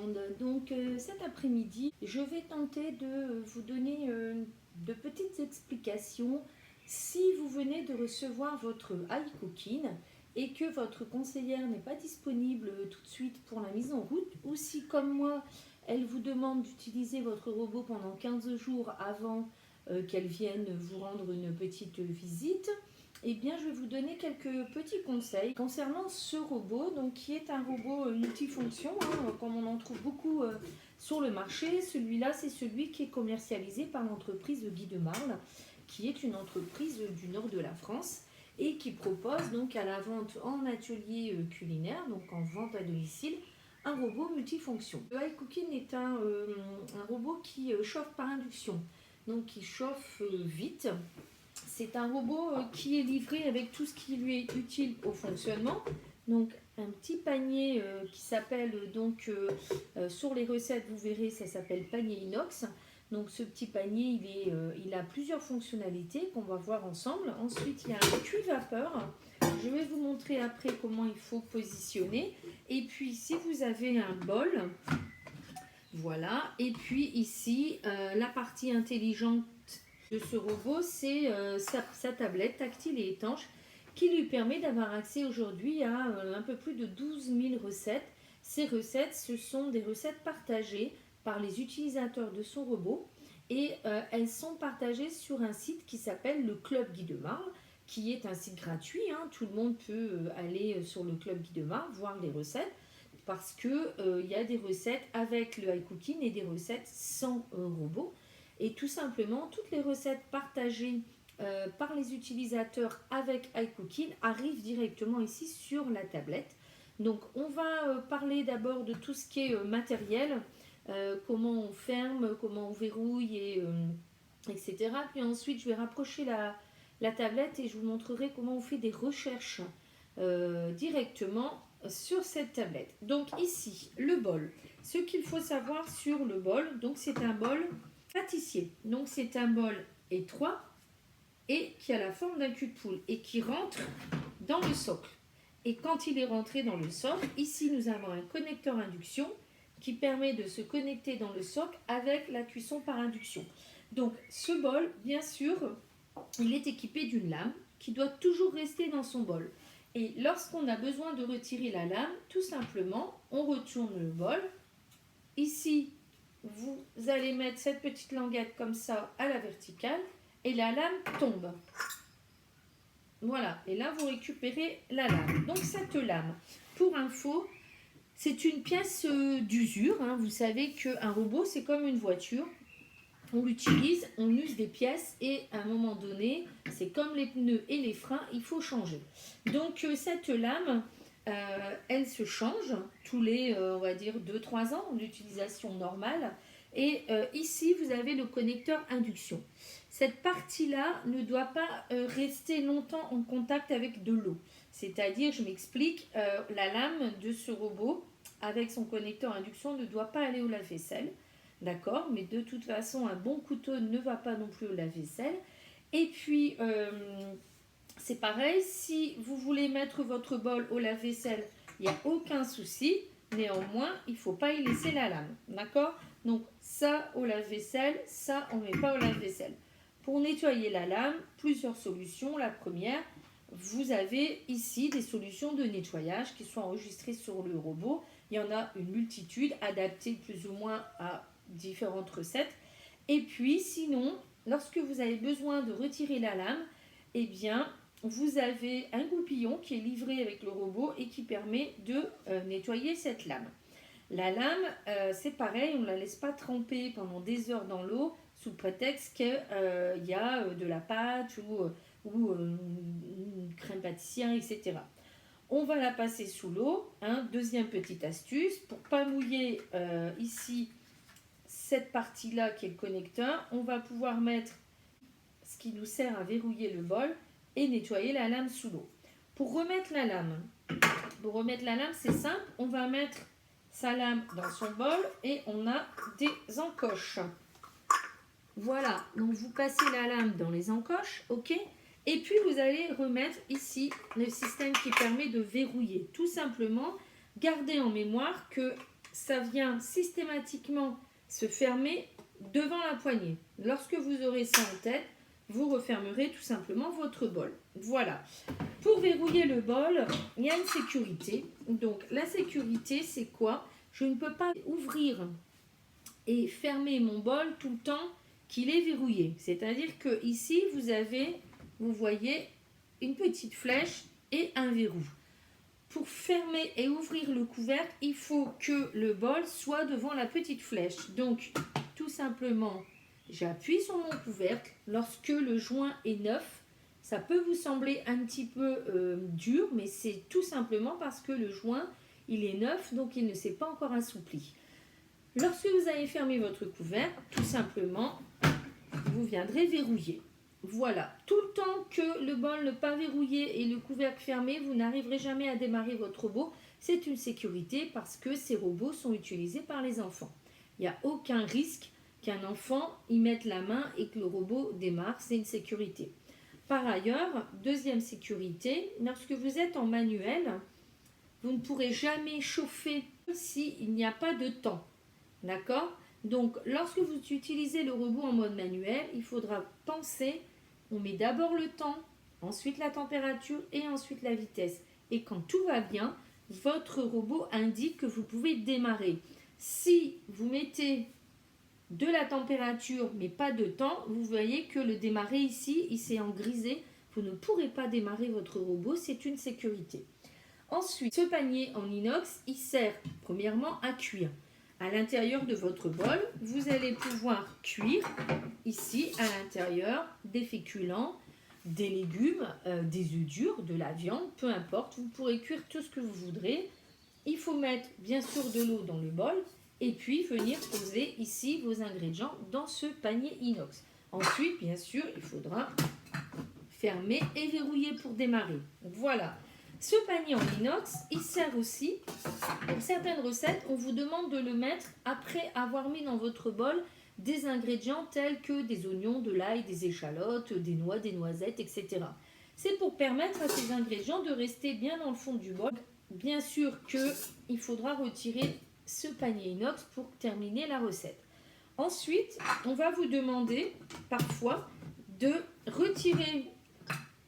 monde. Donc cet après-midi, je vais tenter de vous donner de petites explications si vous venez de recevoir votre iCooking et que votre conseillère n'est pas disponible tout de suite pour la mise en route, ou si comme moi, elle vous demande d'utiliser votre robot pendant 15 jours avant qu'elle vienne vous rendre une petite visite. Eh bien, je vais vous donner quelques petits conseils concernant ce robot, donc, qui est un robot multifonction, comme on en trouve beaucoup sur le marché. Celui-là, c'est celui qui est commercialisé par l'entreprise Guy de Marle, qui est une entreprise du nord de la France et qui propose donc à la vente en atelier culinaire, donc en vente à domicile, un robot multifonction. Le iCooking est un robot qui chauffe par induction, donc qui chauffe vite. C'est un robot qui est livré avec tout ce qui lui est utile au fonctionnement. Donc un petit panier qui s'appelle donc sur les recettes, vous verrez, ça s'appelle panier inox. Donc ce petit panier, il a plusieurs fonctionnalités qu'on va voir ensemble. Ensuite, il y a un cuit-vapeur. Je vais vous montrer après comment il faut positionner. Et puis si vous avez un bol, voilà. Et puis ici, la partie intelligente de ce robot, c'est sa tablette tactile et étanche qui lui permet d'avoir accès aujourd'hui à un peu plus de 12 000 recettes. Ces recettes, ce sont des recettes partagées par les utilisateurs de son robot et elles sont partagées sur un site qui s'appelle le Club Guy de Marle, qui est un site gratuit. Tout le monde peut aller sur le Club Guy de Marle, voir les recettes, parce qu'il y a des recettes avec le iCooking et des recettes sans robot. Et tout simplement, toutes les recettes partagées par les utilisateurs avec iCooking arrivent directement ici sur la tablette. Donc on va parler d'abord de tout ce qui est matériel, comment on ferme, comment on verrouille, etc. Puis ensuite je vais rapprocher la tablette et je vous montrerai comment on fait des recherches directement sur cette tablette. Donc ici, le bol. Ce qu'il faut savoir sur le bol, donc c'est un bol pâtissier. Donc c'est un bol étroit et qui a la forme d'un cul de poule et qui rentre dans le socle. Et quand il est rentré dans le socle, ici nous avons un connecteur induction qui permet de se connecter dans le socle avec la cuisson par induction. Donc ce bol, bien sûr, il est équipé d'une lame qui doit toujours rester dans son bol. Et lorsqu'on a besoin de retirer la lame, tout simplement, on retourne le bol. Ici, vous allez mettre cette petite languette comme ça à la verticale et la lame tombe. Voilà, et là vous récupérez la lame. Donc cette lame, pour info, c'est une pièce d'usure. Vous savez qu'un robot, c'est comme une voiture. On l'utilise, on use des pièces et à un moment donné, c'est comme les pneus et les freins, il faut changer. Donc cette lame, elle se change tous les, on va dire, 2-3 ans d'utilisation normale. Et ici, vous avez le connecteur induction. Cette partie-là ne doit pas rester longtemps en contact avec de l'eau. C'est-à-dire, je m'explique, la lame de ce robot, avec son connecteur induction, ne doit pas aller au lave-vaisselle. D'accord, mais de toute façon, un bon couteau ne va pas non plus au lave-vaisselle. Et puis, c'est pareil, si vous voulez mettre votre bol au lave-vaisselle, il n'y a aucun souci. Néanmoins, il ne faut pas y laisser la lame. D'accord? Donc, ça au lave-vaisselle, ça on ne met pas au lave-vaisselle. Pour nettoyer la lame, plusieurs solutions. La première, vous avez ici des solutions de nettoyage qui sont enregistrées sur le robot. Il y en a une multitude, adaptées plus ou moins à différentes recettes. Et puis sinon, lorsque vous avez besoin de retirer la lame, eh bien vous avez un goupillon qui est livré avec le robot et qui permet de nettoyer cette lame. La lame, c'est pareil, on ne la laisse pas tremper pendant des heures dans l'eau sous prétexte qu'il y a de la pâte ou une crème pâtissière, etc. On va la passer sous l'eau. Deuxième petite astuce, pour ne pas mouiller ici cette partie-là qui est le connecteur, on va pouvoir mettre ce qui nous sert à verrouiller le bol et nettoyer la lame sous l'eau. Pour remettre la lame, c'est simple, on va mettre sa lame dans son bol et on a des encoches. Voilà, donc vous passez la lame dans les encoches, ok? Et puis vous allez remettre ici le système qui permet de verrouiller. Tout simplement, gardez en mémoire que ça vient systématiquement se fermer devant la poignée. Lorsque vous aurez ça en tête, vous refermerez tout simplement votre bol. Voilà. Pour verrouiller le bol, il y a une sécurité. Donc la sécurité, c'est quoi? Je ne peux pas ouvrir et fermer mon bol tout le temps qu'il est verrouillé. C'est-à-dire que ici, vous voyez une petite flèche et un verrou. Pour fermer et ouvrir le couvercle, il faut que le bol soit devant la petite flèche. Donc, tout simplement, j'appuie sur mon couvercle. Lorsque le joint est neuf, ça peut vous sembler un petit peu dur, mais c'est tout simplement parce que le joint, il est neuf, donc il ne s'est pas encore assoupli. Lorsque vous avez fermé votre couvercle, tout simplement, vous viendrez verrouiller. Voilà, tout le temps que le bol n'est pas verrouillé et le couvercle fermé, vous n'arriverez jamais à démarrer votre robot. C'est une sécurité parce que ces robots sont utilisés par les enfants. Il n'y a aucun risque qu'un enfant y mette la main et que le robot démarre, c'est une sécurité. Par ailleurs, deuxième sécurité, lorsque vous êtes en manuel, vous ne pourrez jamais chauffer s'il n'y a pas de temps. D'accord? Donc, lorsque vous utilisez le robot en mode manuel, il faudra penser, on met d'abord le temps, ensuite la température et ensuite la vitesse. Et quand tout va bien, votre robot indique que vous pouvez démarrer. Si vous mettez de la température mais pas de temps, vous voyez que le démarrer ici, il s'est en grisé. Vous ne pourrez pas démarrer votre robot, c'est une sécurité. Ensuite, ce panier en inox, il sert premièrement à cuire. À l'intérieur de votre bol, vous allez pouvoir cuire ici à l'intérieur des féculents, des légumes, des œufs durs, de la viande, peu importe. Vous pourrez cuire tout ce que vous voudrez. Il faut mettre bien sûr de l'eau dans le bol et puis venir poser ici vos ingrédients dans ce panier inox. Ensuite, bien sûr, il faudra fermer et verrouiller pour démarrer. Voilà. Ce panier en inox, il sert aussi, pour certaines recettes, on vous demande de le mettre après avoir mis dans votre bol des ingrédients tels que des oignons, de l'ail, des échalotes, des noix, des noisettes, etc. C'est pour permettre à ces ingrédients de rester bien dans le fond du bol. Bien sûr qu'il faudra retirer ce panier inox pour terminer la recette. Ensuite, on va vous demander parfois de retirer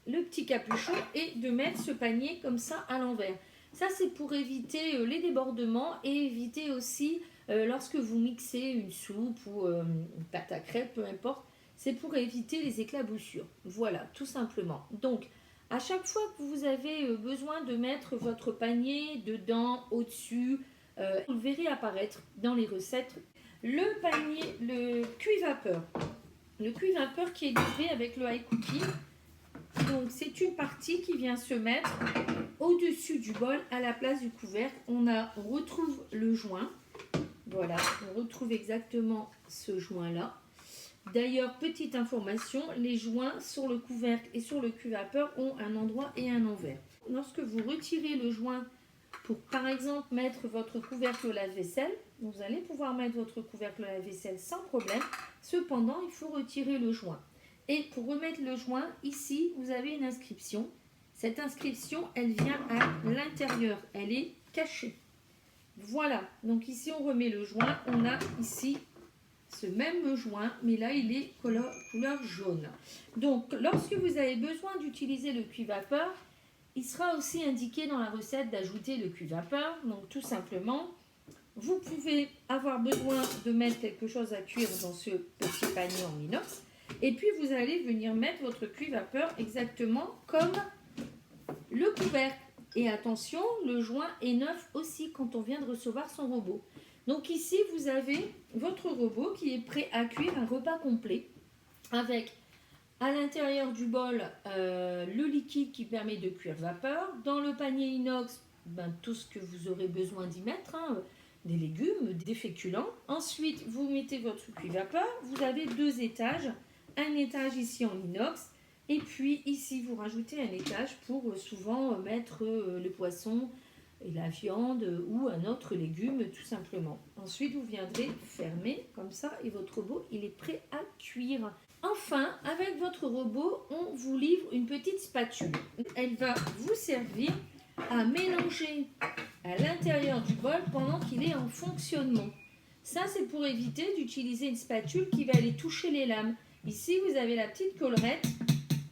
le petit capuchon et de mettre ce panier comme ça à l'envers. Ça, c'est pour éviter les débordements et éviter aussi lorsque vous mixez une soupe ou une pâte à crêpes, peu importe, c'est pour éviter les éclaboussures. Voilà, tout simplement. Donc, à chaque fois que vous avez besoin de mettre votre panier dedans, au-dessus, vous le verrez apparaître dans les recettes. Le panier, le cuit-vapeur. Le cuit-vapeur qui est livré avec le iCooking. Donc, c'est une partie qui vient se mettre au-dessus du bol à la place du couvercle. On retrouve le joint. Voilà, on retrouve exactement ce joint-là. D'ailleurs, petite information, les joints sur le couvercle et sur le cuit-vapeur ont un endroit et un envers. Lorsque vous retirez le joint pour, par exemple, mettre votre couvercle au lave-vaisselle, vous allez pouvoir mettre votre couvercle au lave-vaisselle sans problème. Cependant, il faut retirer le joint. Et pour remettre le joint, ici, vous avez une inscription. Cette inscription, elle vient à l'intérieur. Elle est cachée. Voilà. Donc ici, on remet le joint. On a ici ce même joint, mais là, il est couleur jaune. Donc, lorsque vous avez besoin d'utiliser le cuit-vapeur, il sera aussi indiqué dans la recette d'ajouter le cuit-vapeur. Donc, tout simplement, vous pouvez avoir besoin de mettre quelque chose à cuire dans ce petit panier en inox. Et puis, vous allez venir mettre votre cuit-vapeur exactement comme le couvercle. Et attention, le joint est neuf aussi quand on vient de recevoir son robot. Donc ici, vous avez votre robot qui est prêt à cuire un repas complet avec à l'intérieur du bol le liquide qui permet de cuire vapeur. Dans le panier inox, tout ce que vous aurez besoin d'y mettre, des légumes, des féculents. Ensuite, vous mettez votre cuit-vapeur. Vous avez 2 étages. Un étage ici en inox. Et puis ici, vous rajoutez un étage pour souvent mettre le poisson et la viande ou un autre légume tout simplement. Ensuite, vous viendrez fermer comme ça et votre robot, il est prêt à cuire. Enfin, avec votre robot, on vous livre une petite spatule. Elle va vous servir à mélanger à l'intérieur du bol pendant qu'il est en fonctionnement. Ça, c'est pour éviter d'utiliser une spatule qui va aller toucher les lames. Ici, vous avez la petite collerette.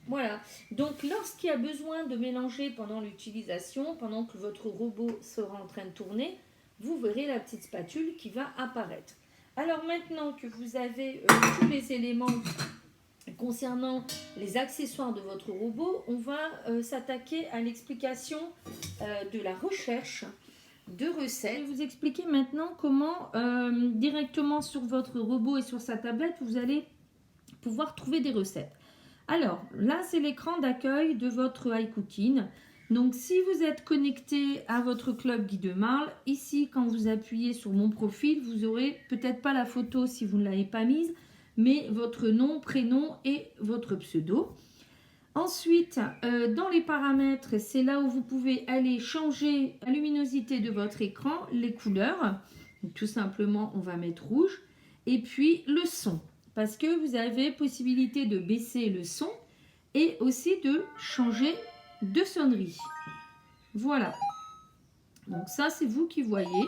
Voilà. Donc, lorsqu'il y a besoin de mélanger pendant l'utilisation, pendant que votre robot sera en train de tourner, vous verrez la petite spatule qui va apparaître. Alors, maintenant que vous avez tous les éléments concernant les accessoires de votre robot, on va s'attaquer à l'explication de la recherche de recettes. Je vais vous expliquer maintenant comment directement sur votre robot et sur sa tablette, vous allez pouvoir trouver des recettes. Alors, là, c'est l'écran d'accueil de votre iCooking. Donc, si vous êtes connecté à votre club Guy de Marle, ici, quand vous appuyez sur mon profil, vous aurez peut-être pas la photo si vous ne l'avez pas mise, mais votre nom, prénom et votre pseudo. Ensuite, dans les paramètres, c'est là où vous pouvez aller changer la luminosité de votre écran, les couleurs. Donc, tout simplement, on va mettre rouge. Et puis, le son. Parce que vous avez possibilité de baisser le son et aussi de changer de sonnerie. Voilà. Donc ça, c'est vous qui voyez.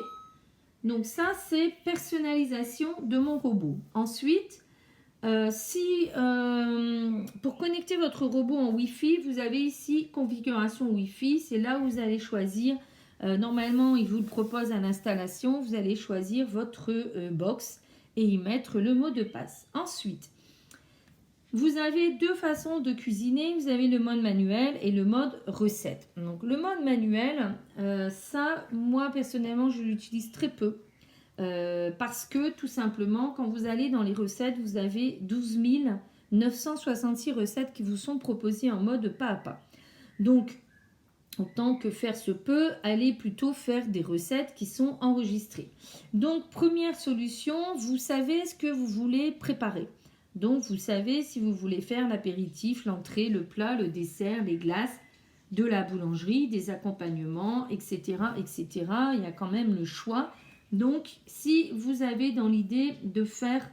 Donc ça, c'est personnalisation de mon robot. Ensuite, pour connecter votre robot en Wi-Fi, vous avez ici configuration Wi-Fi. C'est là où vous allez choisir. Normalement, il vous le propose à l'installation. Vous allez choisir votre box et y mettre le mot de passe. Ensuite, vous avez deux façons de cuisiner. Vous avez le mode manuel et le mode recette. Donc, le mode manuel, ça, moi, personnellement, je l'utilise très peu. Parce que, tout simplement, quand vous allez dans les recettes, vous avez 12 966 recettes qui vous sont proposées en mode pas à pas. Donc, autant que faire se peut, allez plutôt faire des recettes qui sont enregistrées. Donc, première solution, vous savez ce que vous voulez préparer. Donc, vous savez si vous voulez faire l'apéritif, l'entrée, le plat, le dessert, les glaces, de la boulangerie, des accompagnements, etc., etc. Il y a quand même le choix. Donc, si vous avez dans l'idée de faire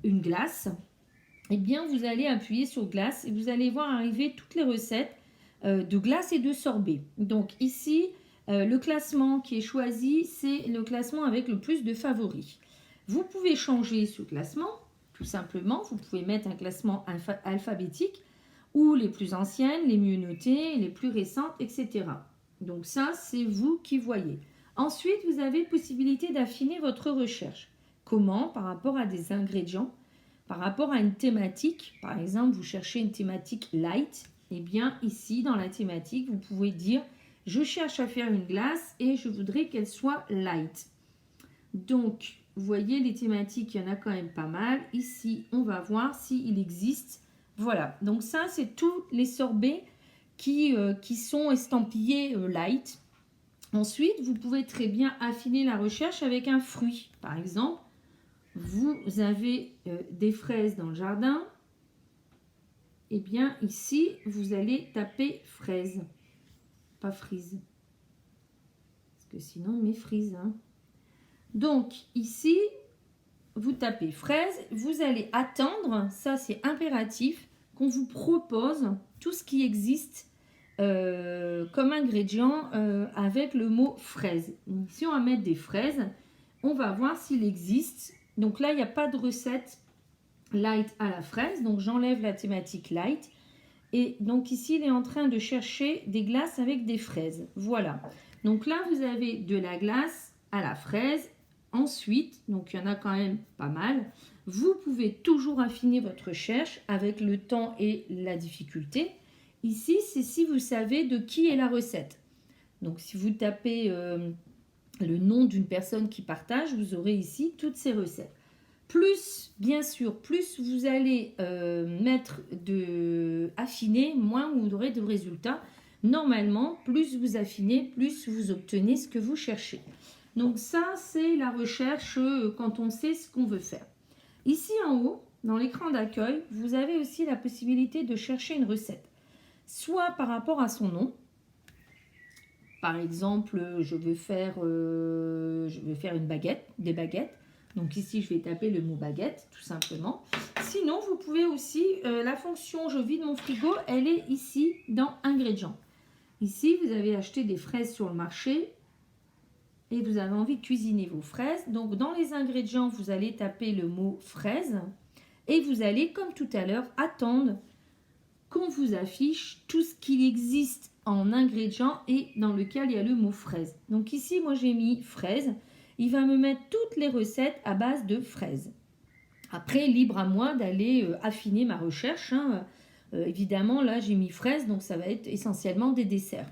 une glace, eh bien, vous allez appuyer sur glace et vous allez voir arriver toutes les recettes de glace et de sorbet. Donc ici, le classement qui est choisi, c'est le classement avec le plus de favoris. Vous pouvez changer ce classement, tout simplement. Vous pouvez mettre un classement alphabétique ou les plus anciennes, les mieux notées, les plus récentes, etc. Donc ça, c'est vous qui voyez. Ensuite, vous avez possibilité d'affiner votre recherche. Comment? Par rapport à des ingrédients, par rapport à une thématique. Par exemple, vous cherchez une thématique light. Eh bien, ici, dans la thématique, vous pouvez dire « Je cherche à faire une glace et je voudrais qu'elle soit light ». Donc, vous voyez, les thématiques, il y en a quand même pas mal. Ici, on va voir s'il existe. Voilà, donc ça, c'est tous les sorbets qui sont estampillés light. Ensuite, vous pouvez très bien affiner la recherche avec un fruit. Par exemple, vous avez des fraises dans le jardin. Eh bien, ici, vous allez taper fraise, pas frise. Parce que sinon, on met frise. Hein. Donc, ici, vous tapez fraise. Vous allez attendre, ça c'est impératif, qu'on vous propose tout ce qui existe comme ingrédient avec le mot fraise. Donc, si on va mettre des fraises, on va voir s'il existe. Donc là, il n'y a pas de recette light à la fraise, donc j'enlève la thématique light et donc ici il est en train de chercher des glaces avec des fraises. Voilà, donc là vous avez de la glace à la fraise. Ensuite, donc il y en a quand même pas mal, vous pouvez toujours affiner votre recherche avec le temps et la difficulté. Ici c'est si vous savez de qui est la recette. Donc si vous tapez le nom d'une personne qui partage, vous aurez ici toutes ces recettes. Plus, bien sûr, plus vous allez affiner, moins vous aurez de résultats. Normalement, plus vous affinez, plus vous obtenez ce que vous cherchez. Donc ça, c'est la recherche quand on sait ce qu'on veut faire. Ici en haut, dans l'écran d'accueil, vous avez aussi la possibilité de chercher une recette. Soit par rapport à son nom. Par exemple, je veux faire une baguette, des baguettes. Donc ici, je vais taper le mot baguette, tout simplement. Sinon, vous pouvez aussi, la fonction je vide mon frigo, elle est ici dans ingrédients. Ici, vous avez acheté des fraises sur le marché. et vous avez envie de cuisiner vos fraises. Donc dans les ingrédients, vous allez taper le mot fraise et vous allez, comme tout à l'heure, attendre qu'on vous affiche tout ce qu'il existe en ingrédients et dans lequel il y a le mot fraise. Donc ici, moi j'ai mis fraise. Il va me mettre toutes les recettes à base de fraises. Après, libre à moi d'aller affiner ma recherche, hein. Évidemment, là j'ai mis fraises, donc ça va être essentiellement des desserts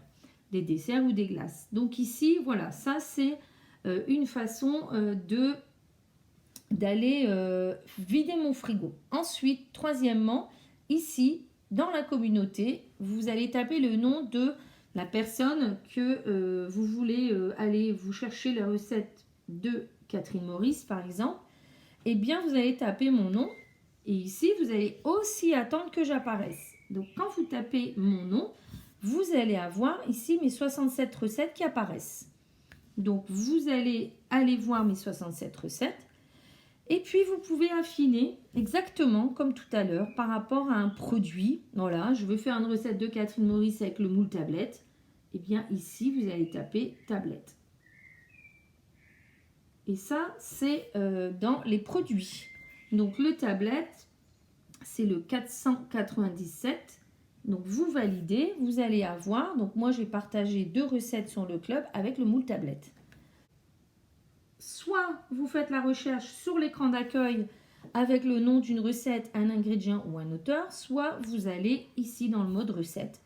ou des glaces. Donc ici, voilà, ça c'est une façon d'aller vider mon frigo. Ensuite, troisièmement, ici, dans la communauté, vous allez taper le nom de la personne que vous voulez aller vous chercher la recette de Catherine Maurice, par exemple. Eh bien, vous allez taper mon nom. Et ici, vous allez aussi attendre que j'apparaisse. Donc, quand vous tapez mon nom, vous allez avoir ici mes 67 recettes qui apparaissent. Donc, vous allez aller voir mes 67 recettes. Et puis, vous pouvez affiner exactement comme tout à l'heure par rapport à un produit. Voilà, je veux faire une recette de Catherine Maurice avec le moule tablette. Eh bien, ici, vous allez taper tablette. Et ça, c'est dans les produits. Donc, le tablette, c'est le 497. Donc, vous validez, vous allez avoir. Donc, moi, j'ai partagé 2 recettes sur le club avec le moule tablette. Soit vous faites la recherche sur l'écran d'accueil avec le nom d'une recette, un ingrédient ou un auteur, soit vous allez ici dans le mode recette.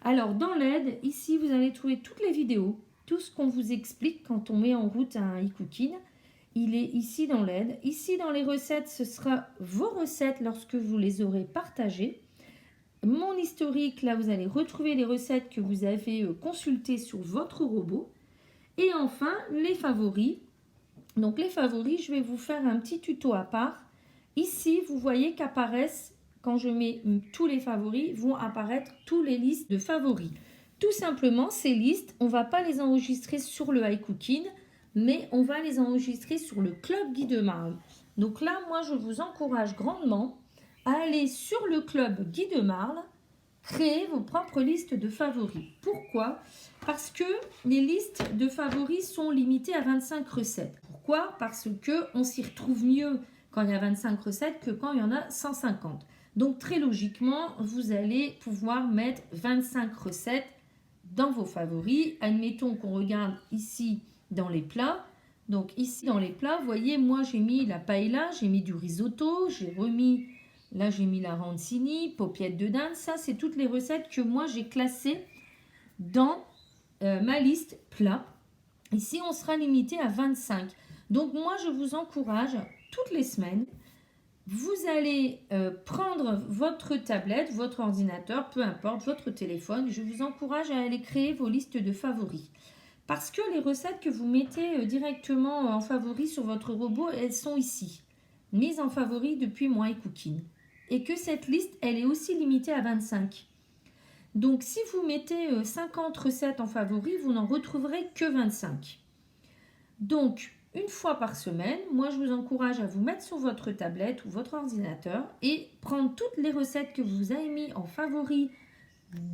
Alors, dans l'aide, ici, vous allez trouver toutes les vidéos, tout ce qu'on vous explique quand on met en route un e-cooking. Il est ici dans l'aide. Ici, dans les recettes, ce sera vos recettes lorsque vous les aurez partagées. Mon historique, là, vous allez retrouver les recettes que vous avez consultées sur votre robot. Et enfin, les favoris. Donc, les favoris, je vais vous faire un petit tuto à part. Ici, vous voyez qu'apparaissent, quand je mets tous les favoris, vont apparaître toutes les listes de favoris. Tout simplement, ces listes, on ne va pas les enregistrer sur le iCooking, mais on va les enregistrer sur le Club Guy de Marle. Donc là, moi, je vous encourage grandement à aller sur le Club Guy de Marle, créer vos propres listes de favoris. Pourquoi? Parce que les listes de favoris sont limitées à 25 recettes. Pourquoi? Parce qu'on s'y retrouve mieux quand il y a 25 recettes que quand il y en a 150. Donc très logiquement, vous allez pouvoir mettre 25 recettes dans vos favoris. Admettons qu'on regarde ici dans les plats. Donc ici dans les plats, vous voyez, moi j'ai mis la paella, j'ai mis du risotto, j'ai remis, là j'ai mis la rancini, paupiètes de dinde. Ça, c'est toutes les recettes que moi j'ai classées dans ma liste plat. Ici, on sera limité à 25. Donc moi, je vous encourage toutes les semaines, vous allez prendre votre tablette, votre ordinateur, peu importe, votre téléphone. Je vous encourage à aller créer vos listes de favoris. Parce que les recettes que vous mettez directement en favoris sur votre robot, elles sont ici, mises en favoris depuis mon iCooking. Et que cette liste, elle est aussi limitée à 25. Donc, si vous mettez 50 recettes en favoris, vous n'en retrouverez que 25. Donc, une fois par semaine, moi, je vous encourage à vous mettre sur votre tablette ou votre ordinateur et prendre toutes les recettes que vous avez mis en favoris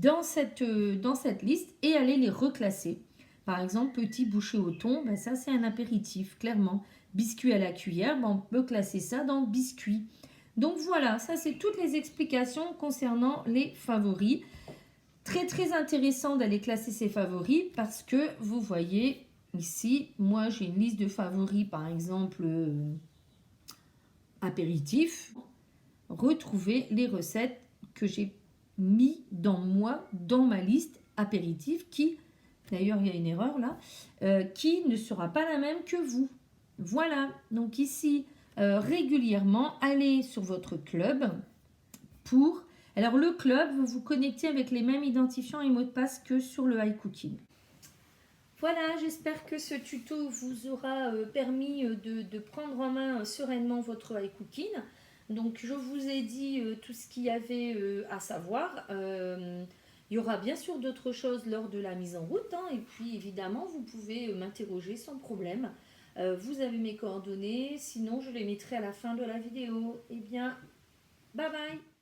dans cette liste et aller les reclasser. Par exemple, petit bouchée au thon, ben ça c'est un apéritif, clairement. Biscuit à la cuillère, ben on peut classer ça dans biscuit. Donc voilà, ça c'est toutes les explications concernant les favoris. Très très intéressant d'aller classer ses favoris parce que vous voyez ici, moi j'ai une liste de favoris par exemple apéritif. Retrouvez les recettes que j'ai mis dans ma liste apéritif qui... D'ailleurs, il y a une erreur là, qui ne sera pas la même que vous. Voilà, donc ici, régulièrement, allez sur votre club pour... Alors, le club, vous vous connectez avec les mêmes identifiants et mots de passe que sur le iCooking. Voilà, j'espère que ce tuto vous aura permis de prendre en main sereinement votre iCooking. Donc, je vous ai dit tout ce qu'il y avait à savoir. Il y aura bien sûr d'autres choses lors de la mise en route. Et puis, évidemment, vous pouvez m'interroger sans problème. Vous avez mes coordonnées. Sinon, je les mettrai à la fin de la vidéo. Eh bien, bye bye!